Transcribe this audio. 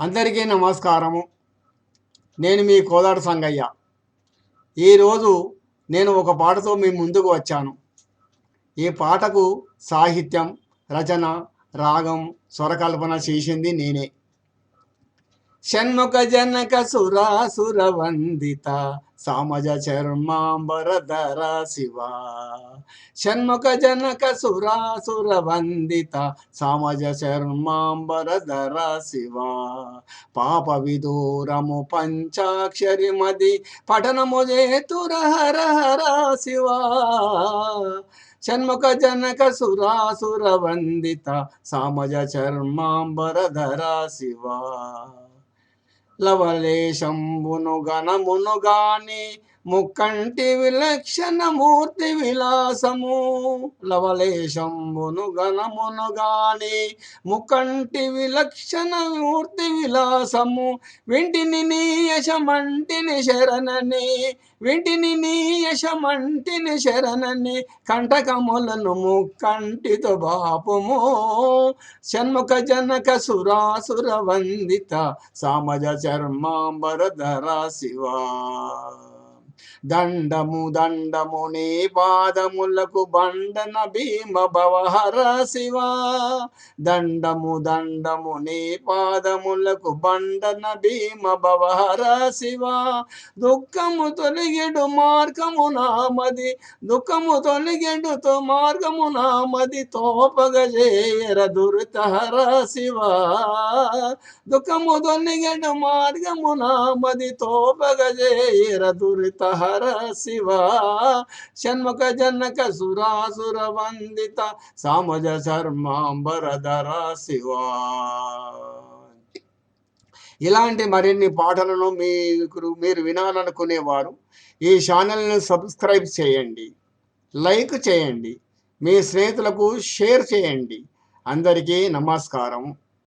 అందరికీ నమస్కారము. నేను మీ కోదాడ సంగయ్య. ఈరోజు నేను ఒక పాటతో మీ ముందుకు వచ్చాను. ఈ పాటకు సాహిత్యం, రచన, రాగం, స్వరకల్పన చేసింది నేనే. షణ్ముఖ జనక సురాసుర వందిత సామజ చర్మాంబరధర శివ. షణ్ముఖ జనక సురాసుర వందిత సామజ చర్మాంబరధర శివ. పాప విదూరము పంచాక్షరి మది పఠనము చేతుర హర హర శివ. షణ్ముఖ జనక సురాసుర వందిత సామజ చర్మాంబరధర శివ. లవలేశంబును గణమును గాని ముక్కంటి విలక్షణ మూర్తి విలాసము. లవలేశంబును గణమును గాని ముక్కంటి విలక్షణ మూర్తి విలాసము. వింటిని నీ యశమంటిని శరణని, వింటిని నీ యశమంటిని శరణని కంటకములను ముక్కంటితో బాపుము. షణ్ముఖ జనక సురాసుర వందిత సామజ చర్మాంబరధర శివ. దండము దండము నీ పాదములకు బండన భీమ భవహర శివ. దండము దండము నీ పాదములకు బండన భీమ భవహర శివ. దుఃఖము తొలగెడు మార్గము నామది, దుఃఖము తొలగెడు మార్గము నామది తోపగజేయర దురితహర శివ. దుఃఖము తొలగెడు మార్గము నామది తోపగజేయర దురితహర శివ. షణ్ముఖ జనక సురాసుర వందిత సామజ చర్మాంబరధర శివ. ఇలాంటి మరిన్ని పాటలను మీరు వినాలనుకునేవారు ఈ ఛానల్ని సబ్స్క్రైబ్ చేయండి, లైక్ చేయండి, మీ స్నేహితులకు షేర్ చేయండి. అందరికీ నమస్కారం.